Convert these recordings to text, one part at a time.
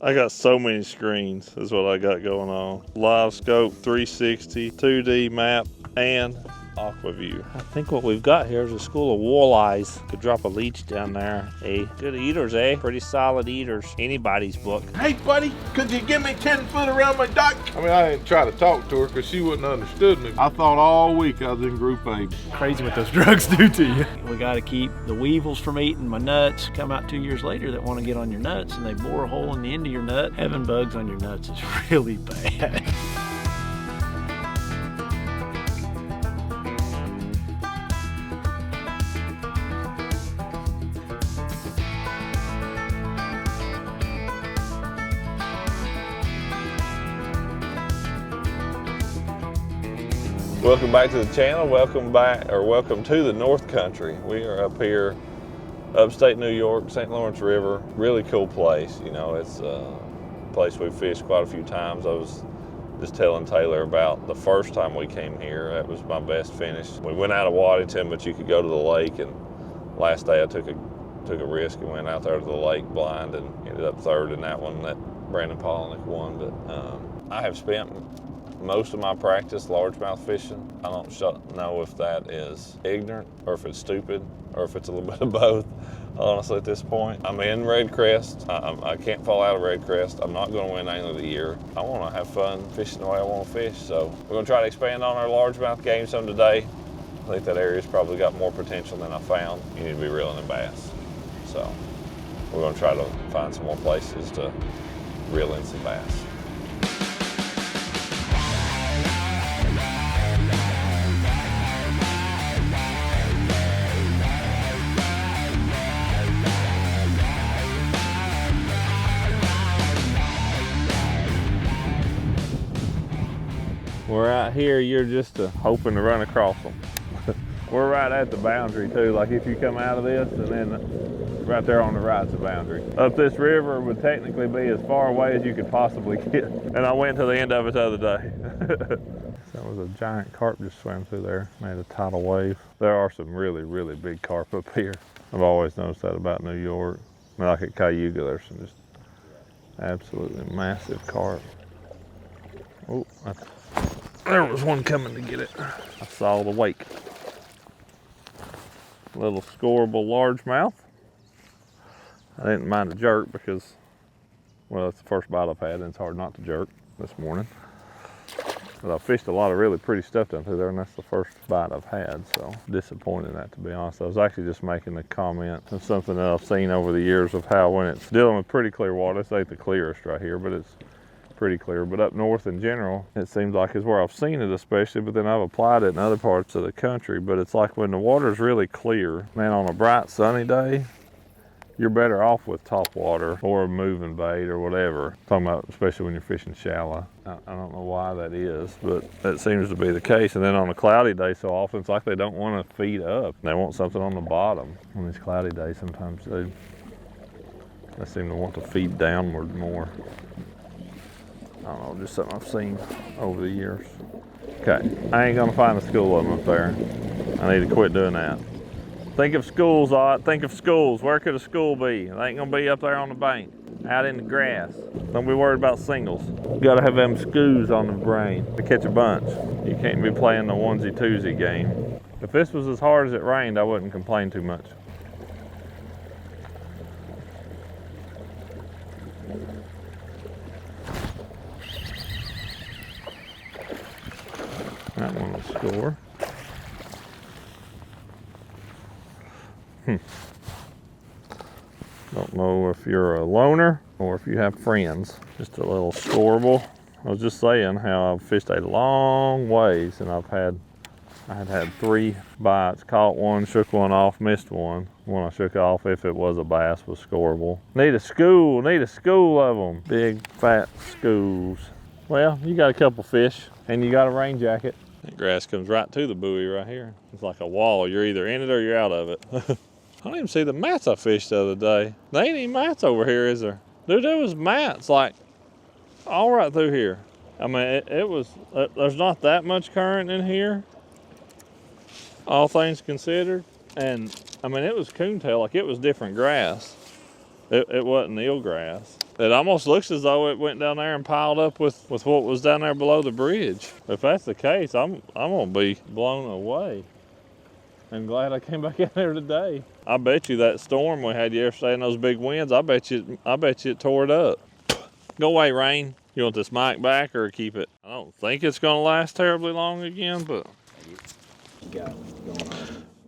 I got so many screens is what I got going on. Live scope, 360, 2D map, and aqua view. I think what we've got here is a school of walleyes. Could drop a leech down there. Hey, good eaters, eh? Pretty solid eaters. Anybody's book. Hey, buddy, could you give me 10 foot around my dock? I mean, I didn't try to talk to her because she wouldn't have understood me. I thought all week I was in group A. Crazy what those drugs do to you. We got to keep the weevils from eating my nuts. Come out 2 years later that want to get on your nuts and they bore a hole in the end of your nut. Having bugs on your nuts is really bad. Welcome back to the channel. Welcome to the North Country. We are up here, upstate New York, St. Lawrence River. Really cool place. You know, it's a place we've fished quite a few times. I was just telling Taylor about the first time we came here. That was my best finish. We went out of Waddington, but you could go to the lake. And last day I took a risk and went out there to the lake blind and ended up third in that one that Brandon Polnick won. But I have spent most of my practice largemouth fishing. I don't know if that is ignorant or if it's stupid or if it's a little bit of both, honestly, at this point. I'm in Red Crest. I can't fall out of Red Crest. I'm not going to win Angler of the Year. I want to have fun fishing the way I want to fish, so we're going to try to expand on our largemouth game some today. I think that area's probably got more potential than I found. You need to be reeling in bass. So we're going to try to find some more places to reel in some bass. We're out here, you're just hoping to run across them. We're right at the boundary too, like if you come out of this and then right there on the right's the boundary. Up this river would technically be as far away as you could possibly get. And I went to the end of it the other day. That was a giant carp just swam through there, made a tidal wave. There are some really, really big carp up here. I've always noticed that about New York. I mean, like at Cayuga, there's some just absolutely massive carp. Oh, there was one coming to get it. I saw the wake. Little scoreable largemouth. I didn't mind a jerk because, well, it's the first bite I've had and it's hard not to jerk this morning. But I fished a lot of really pretty stuff down through there and that's the first bite I've had, so disappointed in that, to be honest. I was actually just making a comment of something that I've seen over the years of how when it's dealing with pretty clear water, this ain't the clearest right here, but it's pretty clear, but up north in general, it seems like is where I've seen it especially, but then I've applied it in other parts of the country. But it's like when the water's really clear, man, on a bright sunny day, you're better off with top water or moving bait or whatever. I'm talking about especially when you're fishing shallow. I don't know why that is, but that seems to be the case. And then on a cloudy day, so often it's like they don't want to feed up. They want something on the bottom. On these cloudy days, sometimes they seem to want to feed downward more. I don't know, just something I've seen over the years. Okay, I ain't gonna find a school of them up there. I need to quit doing that. Think of schools, Ott. Think of schools. Where could a school be? They ain't gonna be up there on the bank, out in the grass. Don't be worried about singles. You gotta have them scoos on the brain to catch a bunch. You can't be playing the onesie-twosie game. If this was as hard as it rained, I wouldn't complain too much. That one will score. Don't know if you're a loner or if you have friends. Just a little scoreable. I was just saying how I've fished a long ways and I had 3 bites, caught one, shook one off, missed one. One I shook off, if it was a bass, was scoreable. Need a school of them. Big fat schools. Well, you got a couple fish and you got a rain jacket. That grass comes right to the buoy right here. It's like a wall. You're either in it or you're out of it. I don't even see the mats I fished the other day. There ain't any mats over here, is there? Dude, there was mats like all right through here. I mean, it was, there's not that much current in here, all things considered. And I mean, it was coontail, like it was different grass. It wasn't eelgrass. It almost looks as though it went down there and piled up with what was down there below the bridge. If that's the case, I'm gonna be blown away. I'm glad I came back in there today. I bet you that storm we had yesterday and those big winds, I bet you it tore it up. Go away, rain. You want this mic back or keep it? I don't think it's gonna last terribly long again, but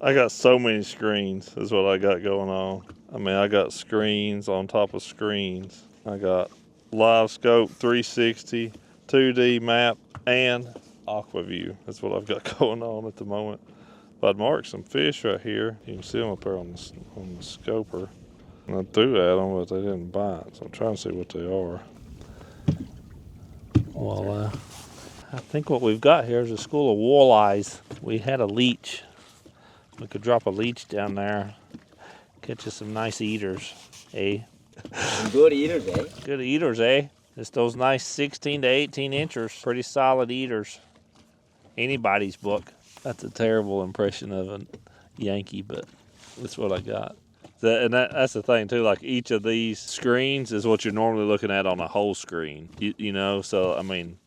I got so many screens is what I got going on. I mean, I got screens on top of screens. I got live scope 360, 2D map, and aqua view. That's what I've got going on at the moment. But I'd marked some fish right here. You can see them up there on the scoper. And I threw at them, but they didn't bite. So I'm trying to see what they are. Well, I think what we've got here is a school of walleyes. We had a leech. We could drop a leech down there, catch us some nice eaters, eh? Good eaters, eh? Good eaters, eh? Just those nice 16 to 18 inchers. Pretty solid eaters. Anybody's book. That's a terrible impression of a Yankee, but that's what I got. That's the thing too, like each of these screens is what you're normally looking at on a whole screen. You know, so I mean,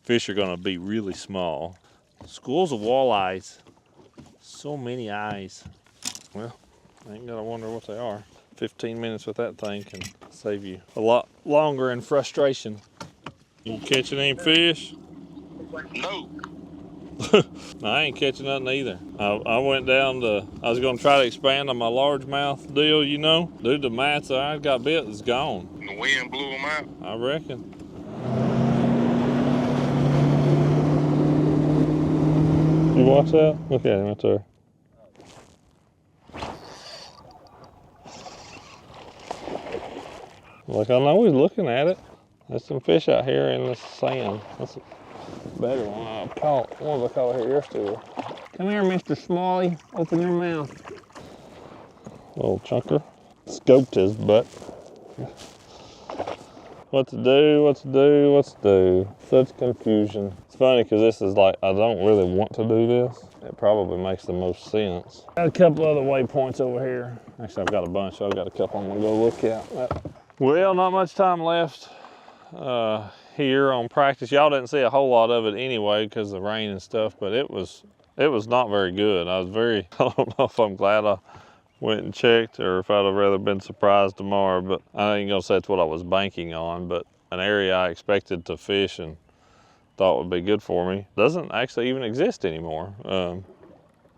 fish are gonna be really small. Schools of walleyes. So many eyes. Well, I ain't gonna wonder what they are. 15 minutes with that thing can save you a lot longer in frustration. You catching any fish? No. No, I ain't catching nothing either. I went down to, I was gonna try to expand on my largemouth deal, you know. Dude, the mats that I got bit is gone. The wind blew them out? I reckon. You watch that? Look at him right there. Like, I know he's looking at it. There's some fish out here in the sand. That's a better one. I caught one of I caught here yesterday. Come here, Mr. Smalley. Open your mouth. Little chunker. Scoped his butt. What to do, what to do, what to do. Such confusion. It's funny because this is like, I don't really want to do this. It probably makes the most sense. Got a couple other waypoints over here. Actually, I've got a bunch. I've got a couple I'm gonna go look at. Well, not much time left here on practice. Y'all didn't see a whole lot of it anyway because of the rain and stuff, but it was not very good. I don't know if I'm glad I went and checked or if I'd have rather been surprised tomorrow, but I ain't gonna say it's what I was banking on, but an area I expected to fish and thought would be good for me doesn't actually even exist anymore.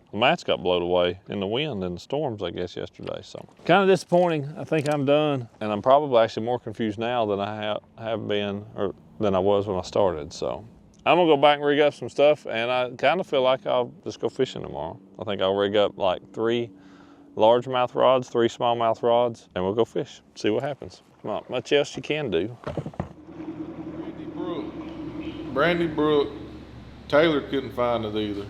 The mats got blown away in the wind and the storms, I guess, yesterday. So kind of disappointing. I think I'm done. And I'm probably actually more confused now than I have been, or than I was when I started. So I'm gonna go back and rig up some stuff, and I kind of feel like I'll just go fishing tomorrow. I think I'll rig up like 3 largemouth rods, 3 smallmouth rods, and we'll go fish, see what happens. Not much else you can do. Brandy Brook, Taylor couldn't find it either.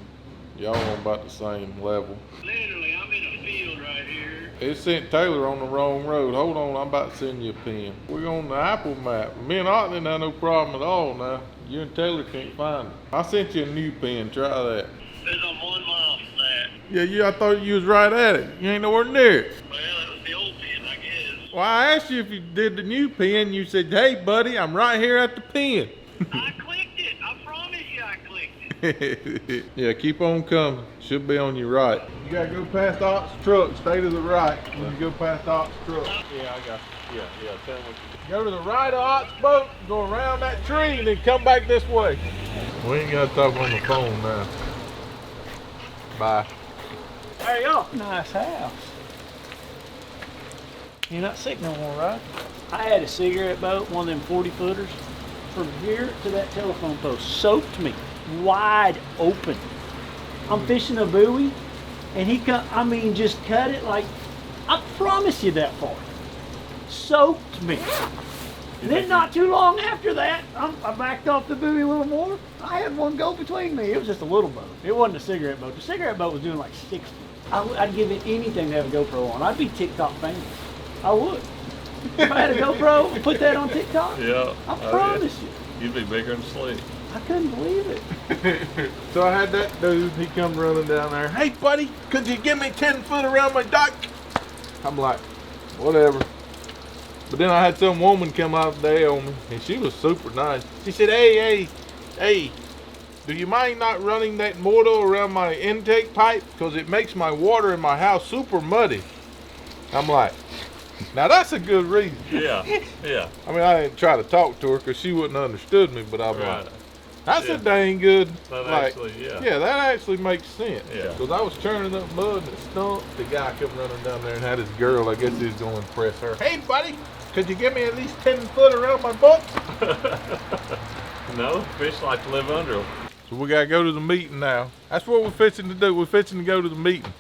Y'all on about the same level. Literally, I'm in a field right here. It sent Taylor on the wrong road. Hold on, I'm about to send you a pin. We're on the Apple map. Me and Otten didn't have no problem at all now. You and Taylor can't find it. I sent you a new pin, try that. There's on 1 mile from that. Yeah, I thought you was right at it. You ain't nowhere near it. Well, it was the old pin, I guess. Well, I asked you if you did the new pin. You said, hey, buddy, I'm right here at the pin. I clicked it. I promise you I clicked it. Yeah, keep on coming. Should be on your right. You gotta go past Ott's truck. Stay to the right when you go past Ott's truck. Yeah, I got you. Yeah, tell me. Go to the right of Ott's boat, go around that tree, and then come back this way. We ain't gotta talk on the phone now. Bye. There you go. Nice house. You're not sick no more, right? I had a cigarette boat, one of them 40 footers, from here to that telephone post, soaked me wide open. I'm fishing a buoy, and just cut it like, I promise you that far. Soaked me. And then not too long after that, I backed off the buoy a little more. I had one go between me. It was just a little boat. It wasn't a cigarette boat. The cigarette boat was doing like 60. I'd give it anything to have a GoPro on. I'd be TikTok famous. I would. If I had a GoPro and put that on TikTok, Yeah. I promise you. You'd be bigger than Slick. I couldn't believe it. So I had that dude, he come running down there. Hey buddy, could you give me 10 foot around my dock? I'm like, whatever. But then I had some woman come out today on me, and she was super nice. She said, hey, do you mind not running that mortar around my intake pipe? Because it makes my water in my house super muddy. I'm like, now that's a good reason. Yeah. I mean, I didn't try to talk to her because she wouldn't have understood me, but I'm like, that's a dang good, that actually makes sense. Yeah. Because I was churning up mud and it stunk. The guy kept running down there and had his girl, I guess he was going to impress her. Hey, buddy, could you give me at least 10 foot around my butt? No, fish like to live under them. So we got to go to the meeting now. That's what we're fixing to do. We're fixing to go to the meeting.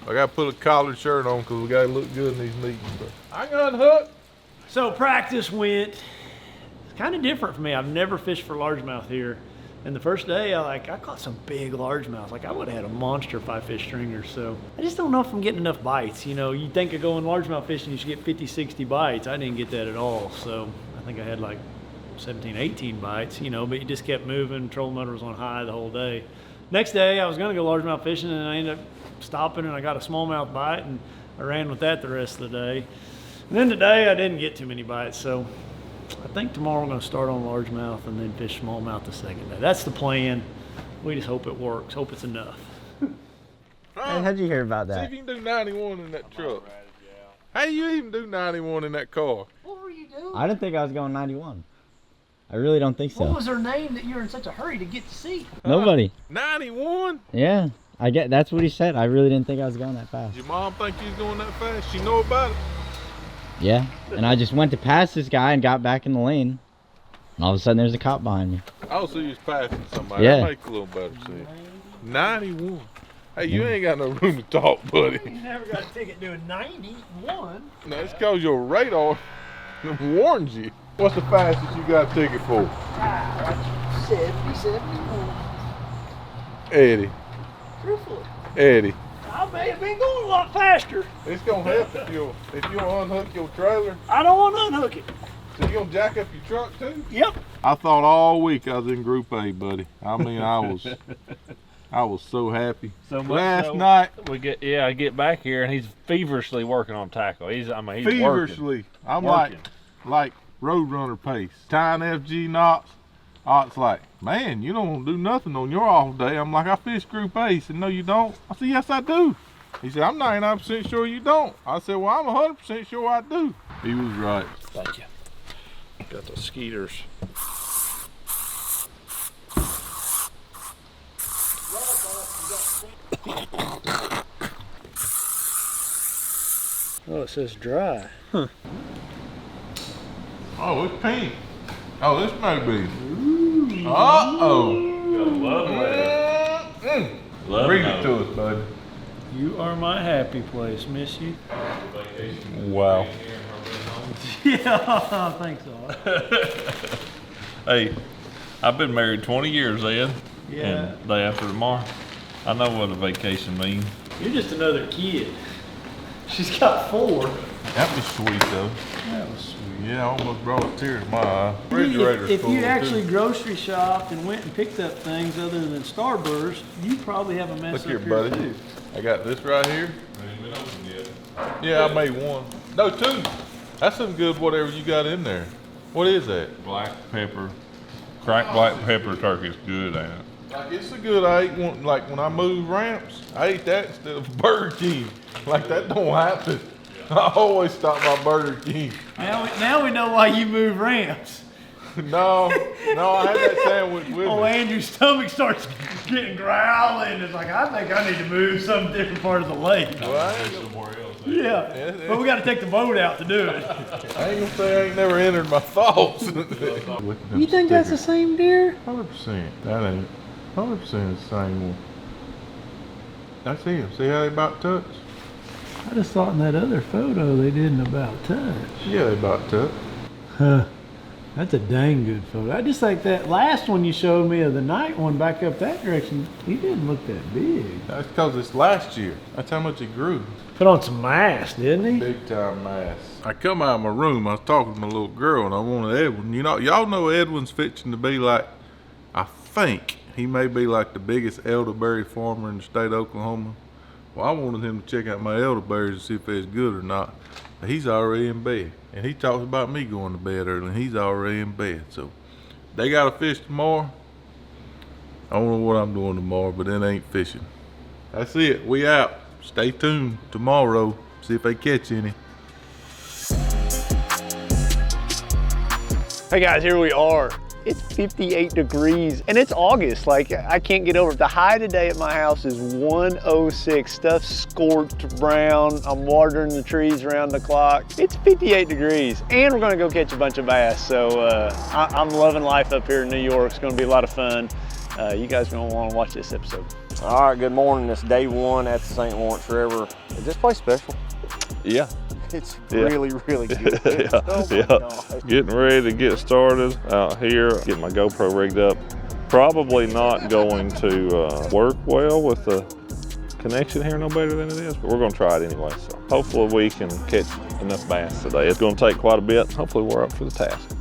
I got to put a collared shirt on because we got to look good in these meetings. But I got hooked. So practice went, it's kind of different for me. I've never fished for largemouth here. And the first day, I caught some big largemouth. Like I would have had a monster 5-fish stringer. So I just don't know if I'm getting enough bites. You know, you think of going largemouth fishing, you should get 50, 60 bites. I didn't get that at all. So I think I had like 17, 18 bites, you know, but you just kept moving. Trolling motor was on high the whole day. Next day, I was going to go largemouth fishing, and I ended up stopping, and I got a smallmouth bite, and I ran with that the rest of the day. And then today, I didn't get too many bites, so I think tomorrow I'm going to start on largemouth and then fish smallmouth the second day. That's the plan. We just hope it works. Hope it's enough. Hey, how'd you hear about See that? if you can do 91 in that truck. How do you even do 91 in that car? What were you doing? I didn't think I was going 91. I really don't think so. What was her name that you were in such a hurry to get to see? Nobody. 91? Yeah, that's what he said. I really didn't think I was going that fast. Your mom think you was going that fast? She know about it? Yeah, and I just went to pass this guy and got back in the lane. And all of a sudden there's a cop behind me. Oh, so you was passing somebody. Yeah. That makes a little better sense. 91. Hey, you ain't got no room to talk, buddy. You never got a ticket doing 91. No, it's cause your radar warns you. What's the fastest you got a ticket for? 70, 71. Eddie. Truthfully. Eddie. I may have been going a lot faster. It's gonna help if you unhook your trailer. I don't want to unhook it. So you gonna jack up your truck too? Yep. I thought all week I was in Group A, buddy. I mean, I was so happy. So much Last so night, I get back here and he's feverishly working on tackle. He's feverishly. working. I'm Working. like Roadrunner pace. Tying FG knots. Ott's like, man, you don't do nothing on your off day. I'm like, I fish Group A. He said, no, you don't. I said, yes, I do. He said, I'm 99% sure you don't. I said, well, I'm 100% sure I do. He was right. Thank you. Got the skeeters. Oh, it says dry. Huh. Oh, it's pink. Oh, this may be. Uh-oh. Love Read it to us, bud. You are my happy place. Miss you. Wow. Yeah, thanks, all. Hey, I've been married 20 years, Ed. Yeah. And day after tomorrow. I know what a vacation means. You're just another kid. She's got 4. That was sweet, though. That was sweet. Yeah, I almost brought a tear to my eye. Refrigerator's If full, you too. actually grocery shopped and went and picked up things other than Starburst, you probably have a mess Look up here, buddy. too. I got this right here. Yeah, I made 1. No, 2. That's some good whatever you got in there. What is that? Black pepper. Cracked black pepper turkey is good, ain't it? Like, it's a good, I ate one, like when I moved ramps, I ate that instead of Burger King. Like, that don't happen. I always stop by Burger King. Now we know why you move ramps. No, I had that sandwich with Oh, me. Andrew's stomach starts getting growling. It's like, I think I need to move some different part of the lake. Well, I ain't Yeah, but we got to take the boat out to do it. gonna say I ain't never entered my thoughts. You think that's the same deer? 100%. That ain't 100% the same one. That's him. See how they about touch? I just thought in that other photo they didn't about touch. Yeah, they about touch. Huh. That's a dang good photo. I just like that last one you showed me of the night one back up that direction. He didn't look that big. That's because it's last year. That's how much he grew. Put on some mass, didn't he? Big time mass. I come out of my room, I was talking to my little girl, and I wanted Edwin. You know, y'all know Edwin's fixing to be like, I think he may be like the biggest elderberry farmer in the state of Oklahoma. Well, I wanted him to check out my elderberries and see if they're good or not. He's already in bed. And he talks about me going to bed early, and he's already in bed. So they got to fish tomorrow. I don't know what I'm doing tomorrow, but it ain't fishing. That's it. We out. Stay tuned tomorrow. See if they catch any. Hey guys, here we are. It's 58 degrees and it's August. Like, I can't get over it. The high today at my house is 106. Stuff's scorched brown. I'm watering the trees around the clock. It's 58 degrees and we're gonna go catch a bunch of bass. So I'm loving life up here in New York. It's gonna be a lot of fun. You guys are gonna wanna watch this episode. All right, good morning. It's day one at the St. Lawrence River. Is this place special? Yeah. It's really, really good. Yeah, Oh my yeah. gosh. Getting ready to get started out here. Get my GoPro rigged up. Probably not going to work well with the connection here no better than it is, but we're gonna try it anyway. So hopefully we can catch enough bass today. It's gonna take quite a bit. Hopefully we're up for the task.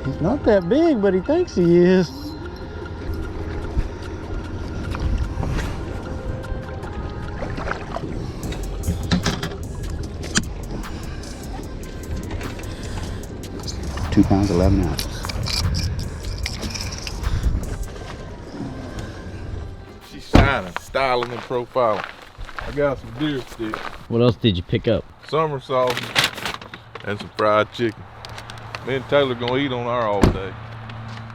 He's not that big, but he thinks he is. £2, 11 ounces. She's shining, styling, and profiling. I got some deer sticks, What else did you pick up? summer sausage, and some fried chicken. Me and Taylor gonna eat on our all day.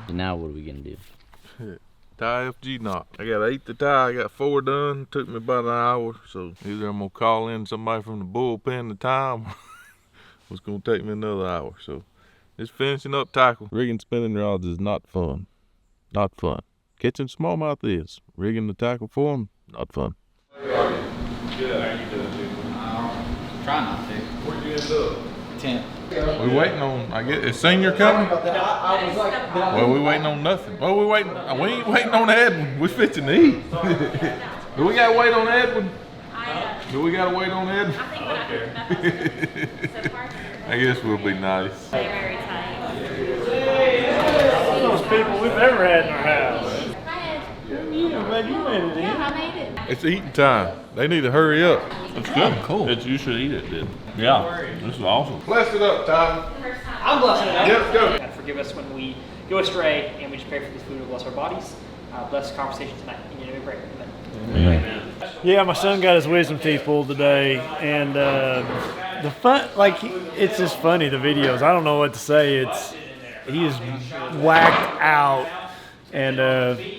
And now what are we gonna do? Tie FG knot. I got 8 to tie. I got 4 done. Took me about an hour. So either I'm gonna call in somebody from the bullpen to time. It's gonna take me another hour. So just finishing up tackle. Rigging spinning rods is not fun. Not fun. Catching smallmouth is. Rigging the tackle for them, not fun. Good. How you doing, Try not to. Where'd you end up? 10. We waiting on, I guess, is Senior coming? Well, we waiting on nothing. Well, we ain't waiting on Edwin. We fixing to eat. Do we gotta wait on Edwin? Do we gotta wait on Edwin? I guess we'll be nice. Some of those people we've ever had in our house. I'm glad you made it in. I made it. It's eating time. They need to hurry up. It's good. Cool. You should eat it, dude. Yeah. This is awesome. Bless it up, Tyler. I'm blessing it up. Yep, go. God forgive us when we go astray, and we just pray for this food to bless our bodies. Bless the conversation tonight. In your name we pray. Amen. Yeah, my son got his wisdom teeth pulled today, and the fun, like, it's just funny, the videos. I don't know what to say. He is whacked out. And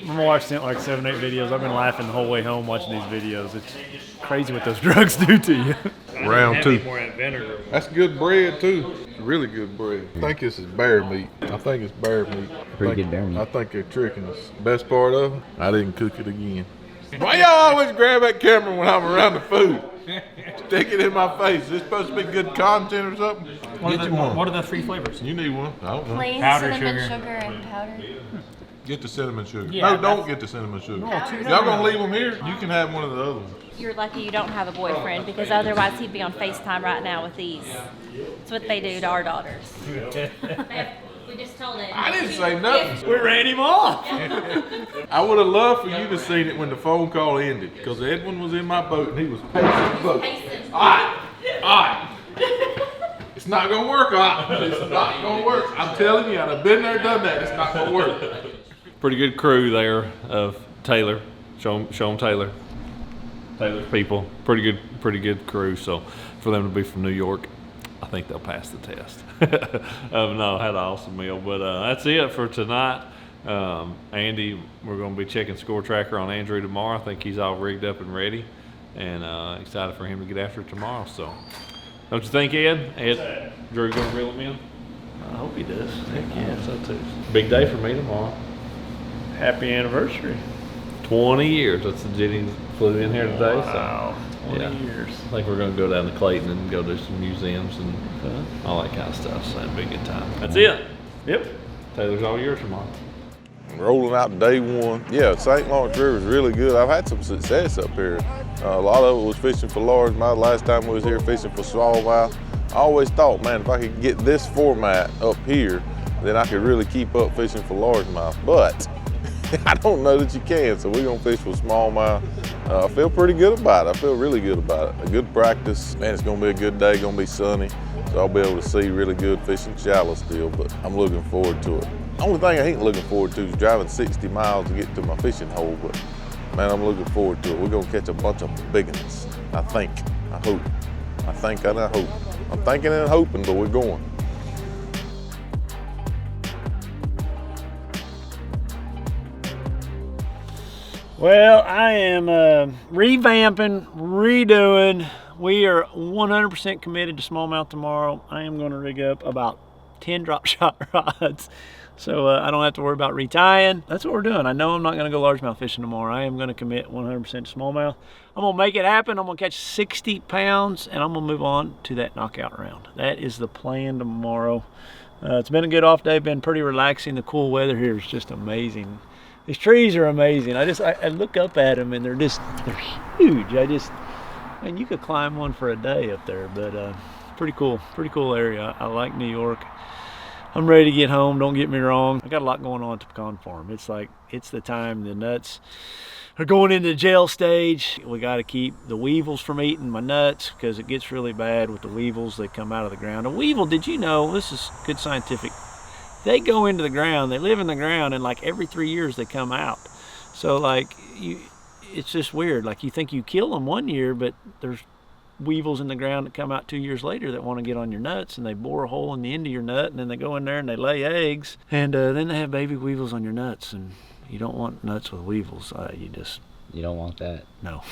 my wife sent like 7, 8 videos. I've been laughing the whole way home watching these videos. It's crazy what those drugs do to you. Round 2. That's good bread too. It's really good bread. I think this is bear meat. I think it's bear meat. Pretty good bear meat. I think they're tricking us. Best part of it, I didn't cook it again. Why y'all always grab that camera when I'm around the food? Stick it in my face. Is this supposed to be good content or something? What are the 3 flavors? You need one. I don't know. Plain Powdered cinnamon sugar. sugar and powdered. Get the cinnamon sugar. Yeah, No, don't get the cinnamon sugar. Powdered. Y'all gonna leave them here? You can have one of the other ones. You're lucky you don't have a boyfriend, because otherwise he'd be on FaceTime right now with these. That's what they do to our daughters. We just told him. I didn't say nothing. We ran him off. I would have loved for you to seen it when the phone call ended, because Edwin was in my boat and he was pacing the boat. Alright. It's not gonna work, It's not gonna work. I'm telling you, I've been there, done that. It's not gonna work. Pretty good crew there of Taylor. Show them Taylor. Taylor's people. Pretty good crew. So for them to be from New York, I think they'll pass the test. No, had an awesome meal. But that's it for tonight. Andy, we're going to be checking score tracker on Andrew tomorrow. I think he's all rigged up and ready, and excited for him to get after it tomorrow. So, don't you think, Ed? Drew going to reel him in? I hope he does. Heck yeah. So too. Big day for me tomorrow. Happy anniversary. 20 years. That's the Jennings flew in here today. Wow. So 20 years. I think we're gonna go down to Clayton and go to some museums and all that kind of stuff. So it'll be a good time. That's it. Yep. Taylor's all yours tomorrow. Rolling out day one. Yeah, St. Lawrence River is really good. I've had some success up here. A lot of it was fishing for largemouth. Last time we was here fishing for smallmouth. I always thought, man, if I could get this format up here, then I could really keep up fishing for largemouth. But I don't know that you can, so we're gonna fish for smallmouth. I feel pretty good about it. I feel really good about it. A good practice. Man, it's gonna be a good day, gonna be sunny. So I'll be able to see really good fishing shallow still, but I'm looking forward to it. The only thing I ain't looking forward to is driving 60 miles to get to my fishing hole, but man, I'm looking forward to it. We're gonna catch a bunch of big ones. I think, I hope. I think and I hope. I'm thinking and hoping, but we're going. Well, I am revamping, redoing. We are 100% committed to smallmouth tomorrow. I am going to rig up about 10 drop shot rods, so I don't have to worry about retying. That's what we're doing. I know I'm not going to go largemouth fishing tomorrow. I am going to commit 100% to smallmouth. I'm going to make it happen. I'm going to catch 60 pounds, and I'm going to move on to that knockout round. That is the plan tomorrow. It's been a good off day, been pretty relaxing. The cool weather here is just amazing. These trees are amazing. I look up at them, and they're huge. And you could climb one for a day up there, but pretty cool area. I like New York. I'm ready to get home, don't get me wrong. I got a lot going on at the pecan farm. It's the time the nuts are going into the gel stage. We got to keep the weevils from eating my nuts because it gets really bad with the weevils that come out of the ground. A weevil, did you know, this is good scientific, they go into the ground, they live in the ground, and like every 3 years they come out. So like it's just weird. Like you think you kill them 1 year, but there's weevils in the ground that come out 2 years later that want to get on your nuts, and they bore a hole in the end of your nut, and then they go in there and they lay eggs, and then they have baby weevils on your nuts, and you don't want nuts with weevils. You don't want that. No.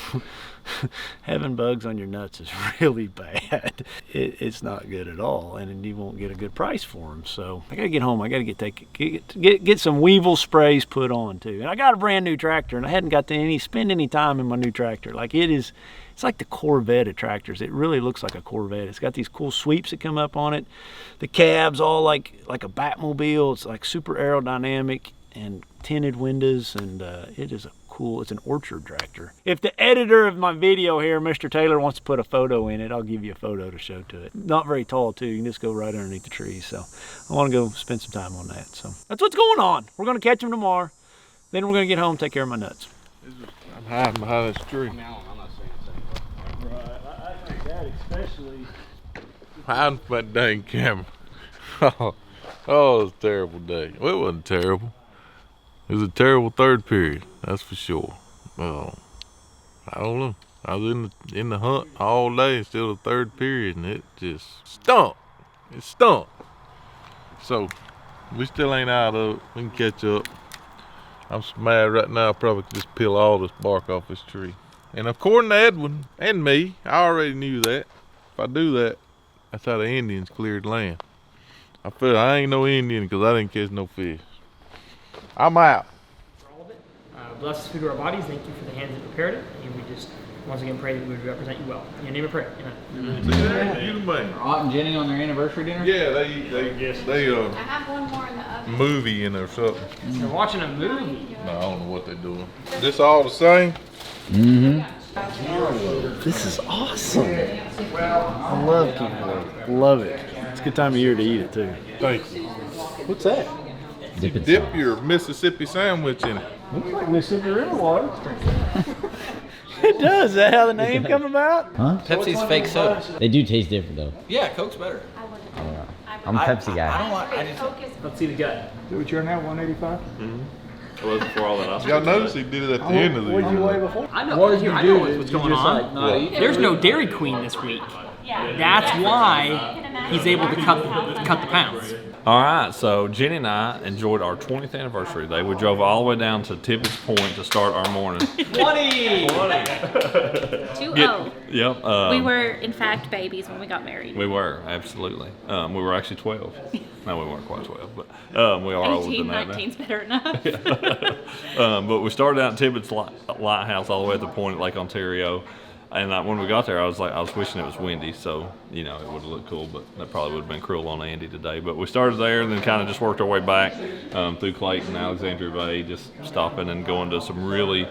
Having bugs on your nuts is really bad. It's not good at all, and you won't get a good price for them. So I gotta get home. I gotta get some weevil sprays put on too. And I got a brand new tractor, and I hadn't got to spend any time in my new tractor. Like it's like the Corvette of tractors. It really looks like a Corvette. It's got these cool sweeps that come up on it. The cab's all like a Batmobile. It's like super aerodynamic and tinted windows, and it is it's an orchard tractor. If the editor of my video here, Mr. Taylor, wants to put a photo in it, I'll give you a photo to show to it. Not very tall too, you can just go right underneath the trees. So I want to go spend some time on that. So that's what's going on. We're going to catch them tomorrow. Then we're going to get home, take care of my nuts. I'm hiding behind this tree. I'm not saying anything. Right, I think that especially. Hiding from that dang camera. Oh, it was a terrible day. Well, it wasn't terrible. It was a terrible third period, that's for sure. Well, I don't know. I was in the hunt all day and still the third period, and it just stunk. It stunk. So we still ain't out of it. We can catch up. I'm so mad right now. I probably could just peel all this bark off this tree. And according to Edwin and me, I already knew that. If I do that, that's how the Indians cleared land. I feel I ain't no Indian because I didn't catch no fish. I'm out. For all of it. Bless the food of our bodies. Thank you for the hands that prepared it. And we just once again pray that we would represent you well. In your name of prayer. Amen. You the man. Are Ott and Jenny on their anniversary dinner? Yeah, they I have one more in the oven. movie in or something. They're watching a movie. No, I don't know what they're doing. This all the same? Mm-hmm. This is awesome. I love cantaloupe. Love it. It's a good time of year to eat it too. Thank you. What's that? Dip your Mississippi sandwich in it. Looks like Mississippi River water. It does. Is that how the name come about? Huh? Pepsi's fake soda. They do taste different though. Yeah, Coke's better. I'm a Pepsi guy. I don't want. I just. Let's see the gut. What you're now, 185? It was before all that. Y'all notice he did it at the end of the What did you year. weigh before? I know. What did you I do? know what's going on. There's no Dairy Queen this week. Yeah. That's why he's able to cut the pounds. All right, so Jenny and I enjoyed our 20th anniversary day. We drove all the way down to Tibbetts Point to start our morning. 20! 2-0. Yep. We were, in fact, babies when we got married. We were, absolutely. We were actually 12. No, we weren't quite 12, but we are older 18, than that 19's better enough. now. But we started out at Tibbetts Lighthouse all the way at the point at Lake Ontario. And when we got there, I was wishing it was windy, so you know it would have looked cool. But that probably would have been cruel on Andy today. But we started there and then kind of just worked our way back through Clayton, Alexandria Bay, just stopping and going to some really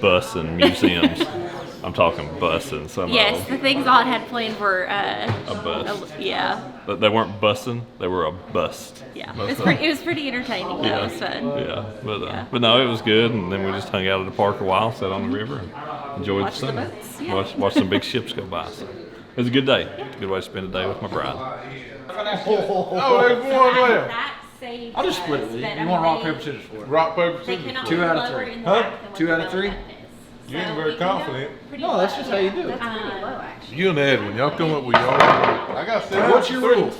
bussin' museums. I'm talking bussin'. Yes, the things I had planned were a bust. yeah. But they weren't bussin'; they were a bust. Yeah, it was pretty entertaining. Though. It was fun. Yeah, but no, it was good. And then we just hung out at the park a while, sat on the river, and enjoyed Watch the sun. boats, yeah. Watch some big ships go by. So it was a good day. It's a good way to spend a day with my bride. Oh, there's one left. I'll just split it with you. You want rock, paper, scissors for it? Rock, paper, scissors. 2 out of 3. Huh? 2 out of 3? You ain't very confident. No, that's just how you do it. You and Edwin, y'all come up with your own. I got 7. What's your rules?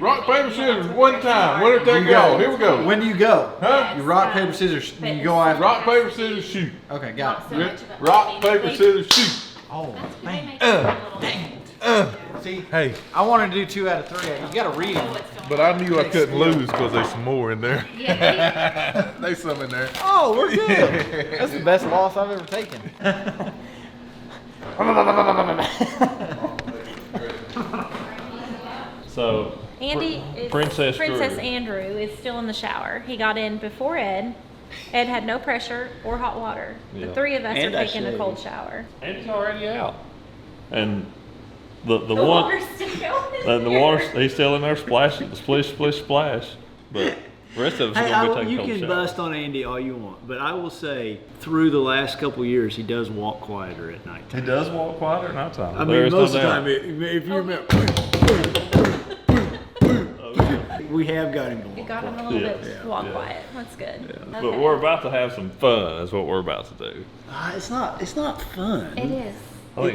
Rock, paper, scissors, one time. Winner take all. Here we go. When do you go? Huh? You rock, paper, scissors, and you go after. Rock, paper, scissors, shoot. Okay, got it. Rock, paper, scissors, shoot. Oh, dang it. Dang it. See, hey, I wanted to do 2 out of 3. You got to read them. But I knew I couldn't lose because there's some more in there. There's some in there. Oh, we're good. That's the best loss I've ever taken. So Andy, Princess Andrew is still in the shower. He got in before Ed. Ed had no pressure or hot water. The 3 of us are taking a cold shower. Andy's already out, and the one water's still going. the water he's still in there splashing, splish, splish, splash. But the rest of us are going to be taking you cold can showers. bust on Andy all you want, but I will say through the last couple years, he does walk quieter at night. He does walk quieter at night time. I mean, most of the time, if you remember, we have got him to We walk got him a little bit walk quiet. That's good. Yeah. Okay. But we're about to have some fun. Is what we're about to do. It's not fun. It is.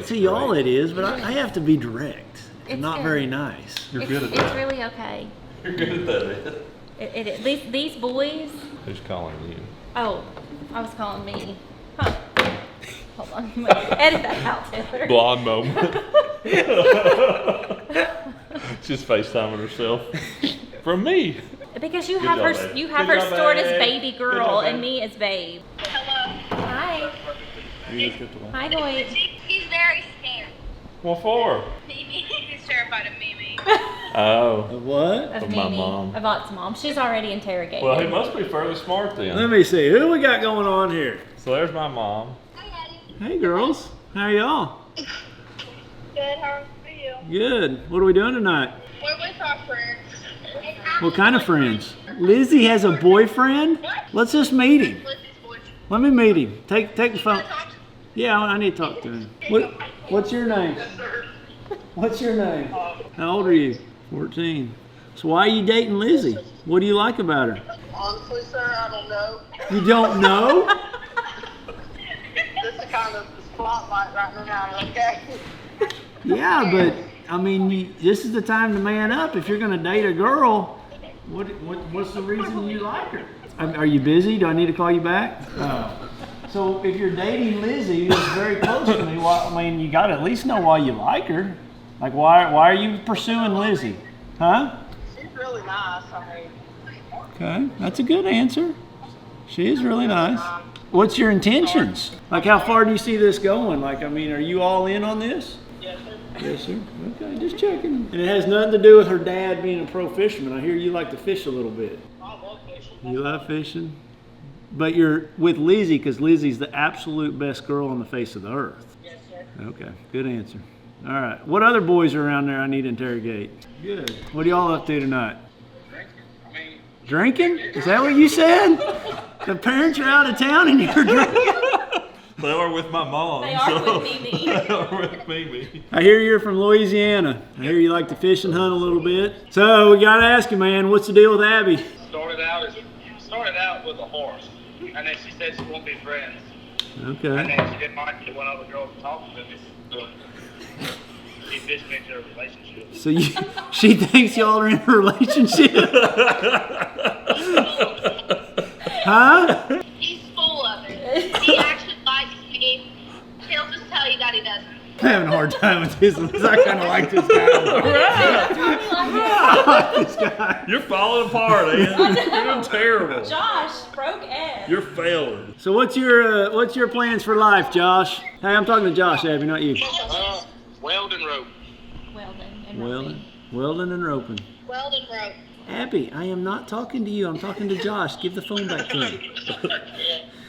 To y'all it is, but I have to be direct. It's Not good. very nice. You're good at It's that. really okay. You're good at that. These boys. Who's calling you? Oh, I was calling me. Huh. Hold on. Edit that out, Taylor. Blonde moment. She's FaceTiming herself from me. Because you Good have job, her, babe. you have Good her job, stored as babe. baby Good girl job, and babe. me as babe. Hello. Hi. Hi, boy. He's very scared. What for? Mimi. He's terrified of Mimi. Oh. What? Of my Mimi. mom. Of Aunt's mom. She's already interrogated. Well, he must be fairly smart then. Let me see. Who we got going on here? So there's my mom. Hey, girls. How are y'all? Good. How are you? Good. What are we doing tonight? We're with our friends. What kind of friends? Lizzie has a boyfriend? Let's just meet him. Let me meet him. Take the phone. Yeah, I need to talk to him. What's your name? What's your name? How old are you? 14. So why are you dating Lizzie? What do you like about her? Honestly, sir, I don't know. You don't know? This is kind of the spotlight right now, okay? Yeah, but I mean, this is the time to man up. If you're going to date a girl, what's the reason you like her? Are you busy? Do I need to call you back? So if you're dating Lizzie, who's very close to me, well, I mean, you got to at least know why you like her. Like, why are you pursuing Lizzie? Huh? She's really nice. I mean, Okay, that's a good answer. She is really nice. What's your intentions? Like, how far do you see this going? Like, I mean, are you all in on this? yes, sir. Yes, sir. Okay, just checking. And it has nothing to do with her dad being a pro fisherman. I hear you like to fish a little bit. I love fishing. You love fishing? But you're with Lizzie because Lizzie's the absolute best girl on the face of the earth. Yes, sir. Okay, good answer. All right. What other boys are around there I need to interrogate? Good. What are y'all up to tonight? Drinking? Is that what you said? The parents are out of town and you're drinking? They are with my mom. They are with Mimi. They are with Mimi. I hear you're from Louisiana. I hear you like to fish and hunt a little bit. So we gotta ask you, man, what's the deal with Abby? Started out with a horse, and then she said she won't be friends. And Okay. then she didn't like it when other girls talked to me. So she fished me into a relationship. So she thinks y'all are in a relationship? Huh? He's full of it. He actually likes me. He'll just tell you that he doesn't. having a hard time with this one because I kind of like this guy. This guy. You're falling apart, Ian. You're doing terrible. Josh broke Ed. You're failing. So what's your plans for life, Josh? Hey, I'm talking to Josh, Abby, not you. Welding rope. Welding and Welding and roping. Welding rope. Abby, I am not talking to you. I'm talking to Josh. Give the phone back to him.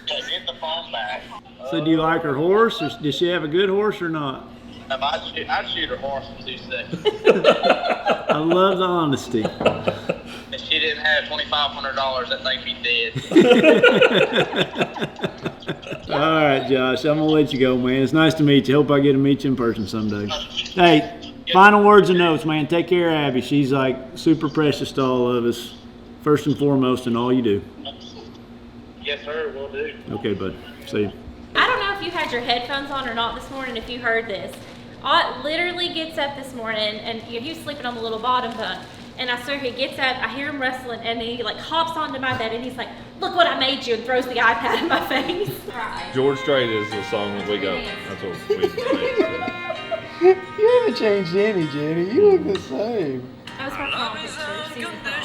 Get the phone back. So do you like her horse? Or does she have a good horse or not? I'd shoot her horse in 2 seconds. I love the honesty. If she didn't have $2,500, that thing'd be dead. All right, Josh, I'm going to let you go, man. It's nice to meet you. Hope I get to meet you in person someday. Hey, final words and notes, man. Take care of Abby. She's like super precious to all of us, first and foremost in all you do. Yes, sir, will do. Okay, bud. See you. I don't know if you had your headphones on or not this morning, if you heard this. Ott literally gets up this morning, and he was sleeping on the little bottom bunk. And I swear he gets up, I hear him wrestling, and then he like hops onto my bed, and he's like, "Look what I made you," and throws the iPad in my face. George Strait is the song that we go. That's what we say. You haven't changed any, Jenny. You look the same. That was her prom picture, season prom.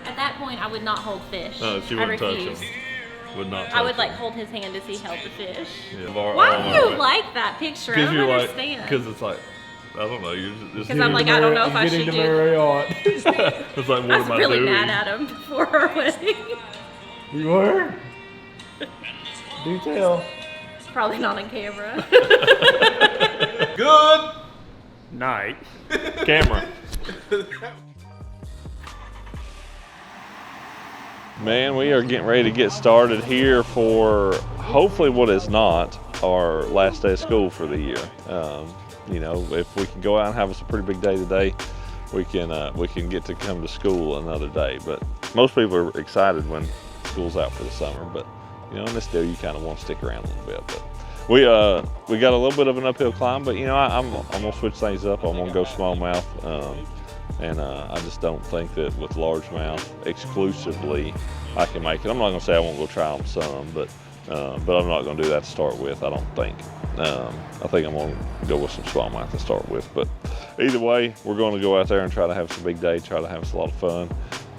At that point, I would not hold fish. No, she I wouldn't touch him. refused. Would not touch I would like him. hold his hand as he held the fish. Yeah. Why do you like that picture? I Because don't you're like, understand. because it's like, I don't know. You're just. Because I'm like, I don't know if I should do. It's like, what I was am I really doing? mad at him before our wedding. You were? Do tell. Probably not on camera. Good night. Camera. Man, we are getting ready to get started here for hopefully what is not our last day of school for the year. You know, if we can go out and have us a pretty big day today, we can get to come to school another day. But most people are excited when school's out for the summer. But you know, in this deal, you kind of want to stick around a little bit. But we got a little bit of an uphill climb. But you know, I'm gonna switch things up. I'm gonna go smallmouth. I just don't think that with largemouth exclusively I can make it. I'm not going to say I won't go try them some, but I'm not going to do that to start with, I don't think. I think I'm going to go with some smallmouth to start with. But either way, we're going to go out there and try to have some big day, try to have us a lot of fun,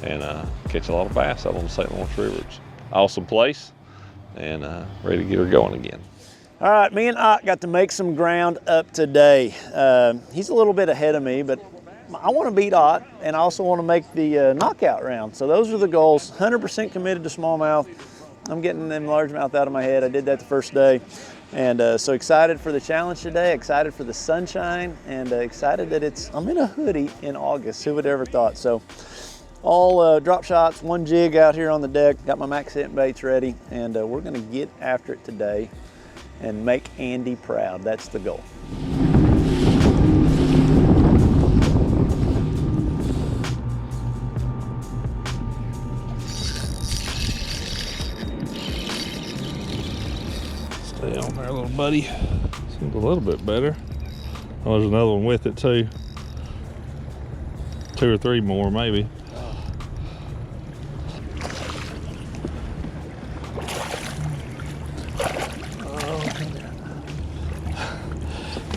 and catch a lot of bass out on the St. Lawrence River. It's an awesome place, and ready to get her going again. All right, me and Ott got to make some ground up today. He's a little bit ahead of me, but I want to beat Ott, and I also want to make the knockout round. So those are the goals. 100% committed to smallmouth. I'm getting them largemouth out of my head. I did that the first day. And so excited for the challenge today, excited for the sunshine, and excited that I'm in a hoodie in August. Who would ever thought? So all drop shots, one jig out here on the deck. Got my max scent baits ready, and we're going to get after it today and make Andy proud. That's the goal. Stay on there, little buddy. Seems a little bit better. Oh, there's another one with it too. 2 or 3 more, maybe.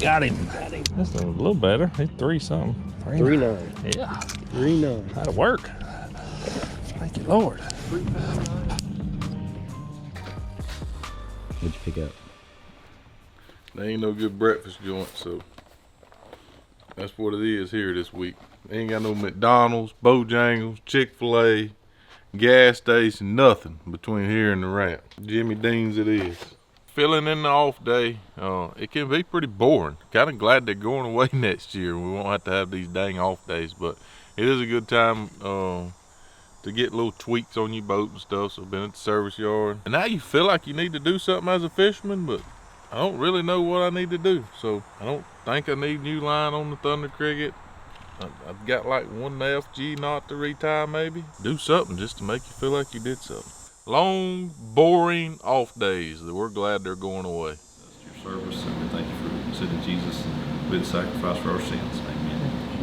Got him. That's a little better. He's 3 something. 3.9. Yeah. 3.9. That'll work. Thank you, Lord. What'd you pick up? There ain't no good breakfast joint, so that's what it is here this week. They ain't got no McDonald's, Bojangles, Chick-fil-A, gas station, nothing between here and the ramp. Jimmy Dean's it is. Filling in the off day, it can be pretty boring. Kind of glad they're going away next year. We won't have to have these dang off days, but it is a good time to get little tweaks on your boat and stuff. So I've been at the service yard. And now you feel like you need to do something as a fisherman, but I don't really know what I need to do. So I don't think I need new line on the Thunder Cricket. I've got like 1 FG knot to retie maybe. Do something just to make you feel like you did something. Long, boring off days that we're glad they're going away. That's your service, and we thank you for sending Jesus to be the sacrifice for our sins.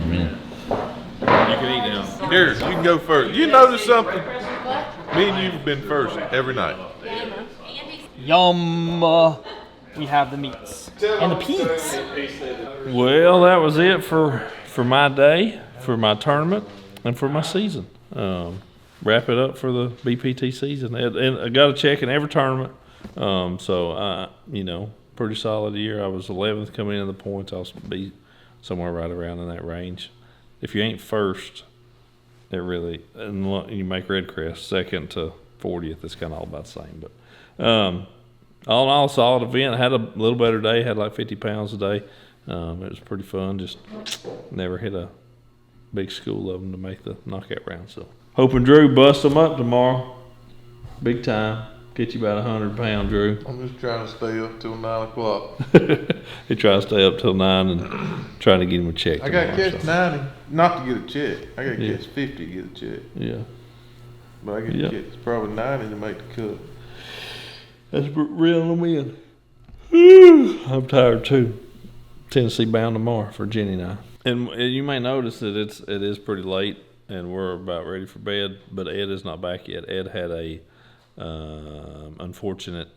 Amen. Amen. You can eat now. Here, you can go first. You notice something? Me and you've been first every night. Yum. we have the meats and the peas. Well, that was it for my day, for my tournament, and for my season. Wrap it up for the BPT season. And I got a check in every tournament. So, pretty solid year. I was 11th coming into the points. I'll be somewhere right around in that range. If you ain't first, it really, and you make Red Crest second to 40th, it's kind of all about the same. But all in all, solid event. I had a little better day, had like 50 pounds a day. It was pretty fun. Just never hit a big school of them to make the knockout round. So hoping Drew busts them up tomorrow. Big time. Get you about 100 pounds, Drew. I'm just trying to stay up till 9 o'clock. He tries to stay up till 9 and trying to get him a check. I got to catch 90, not to get a check. I got to catch 50 to get a check. Yeah. But I get to catch probably 90 to make the cut. That's real win. I'm tired too. Tennessee bound tomorrow for Jenny and I. And you may notice that it is pretty late and we're about ready for bed, but Ed is not back yet. Ed had a unfortunate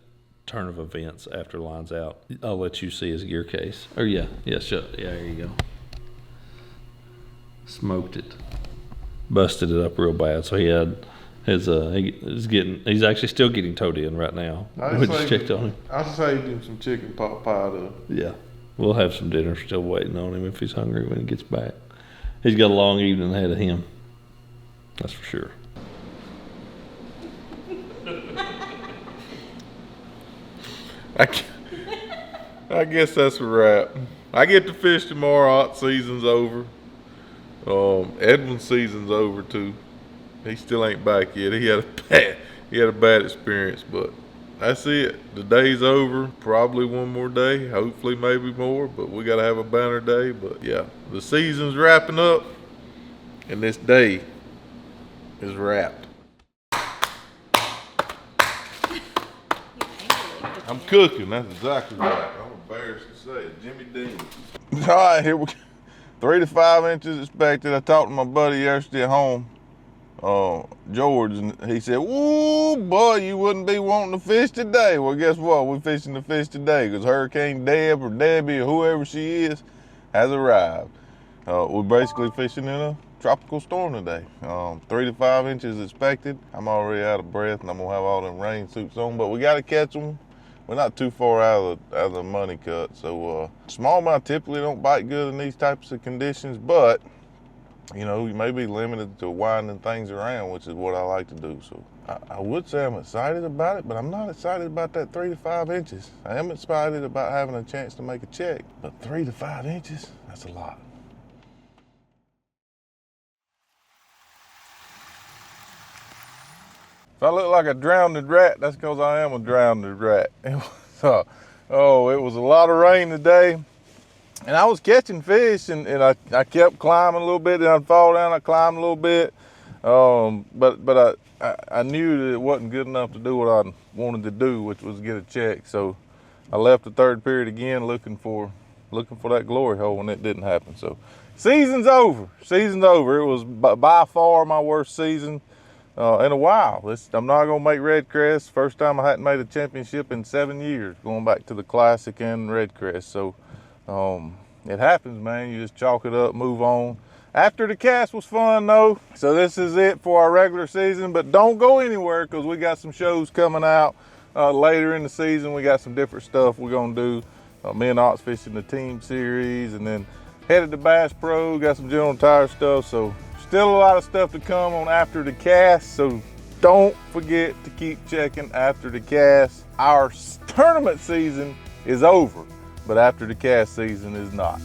turn of events after lines out. I'll let you see his gear case. Oh yeah, there you go. Smoked it, busted it up real bad. So he had his he's actually still getting towed in right now. We just checked on him. I saved him some chicken pot pie though. Yeah, we'll have some dinner still waiting on him if he's hungry when he gets back. He's got a long evening ahead of him. That's for sure. I guess that's a wrap. I get to fish tomorrow. Hot season's over. Edwin's season's over too. He still ain't back yet. He had a bad experience, but that's it. The day's over. Probably one more day. Hopefully, maybe more. But we gotta have a banner day. But yeah, the season's wrapping up, and this day is wrapped. I'm cooking. That's exactly right. I'm embarrassed to say it. Jimmy Dean. All right, here we go. 3 to 5 inches expected. I talked to my buddy yesterday at home, George, and he said, "Ooh, boy, you wouldn't be wanting to fish today." Well, guess what? We're fishing the fish today because Hurricane Deb or Debbie or whoever she is has arrived. We're basically fishing in a tropical storm today. 3 to 5 inches expected. I'm already out of breath and I'm gonna have all them rain suits on, but we gotta catch them. We're not too far out of the money cut, so smallmouth typically don't bite good in these types of conditions, but you may be limited to winding things around, which is what I like to do. So I would say I'm excited about it, but I'm not excited about that 3 to 5 inches. I am excited about having a chance to make a check, but 3 to 5 inches, that's a lot. If I look like a drowned rat, that's because I am a drowned rat. It was a lot of rain today, and I was catching fish, and I kept climbing a little bit, then I'd fall down, I climbed a little bit, but I knew that it wasn't good enough to do what I wanted to do, which was get a check. So I left the third period again looking for that glory hole, and it didn't happen. So season's over. It was by far my worst season in a while. I'm not gonna make Red Crest. First time I hadn't made a championship in 7 years, going back to the Classic and Red Crest. So it happens, man. You just chalk it up, move on. After the cast was fun though. So this is it for our regular season, but don't go anywhere because we got some shows coming out later in the season. We got some different stuff we're gonna do. Me and Ox fishing the team series, and then headed to Bass Pro, got some General Tire stuff. So still a lot of stuff to come on After the Cast, so don't forget to keep checking After the Cast. Our tournament season is over, but After the Cast season is not.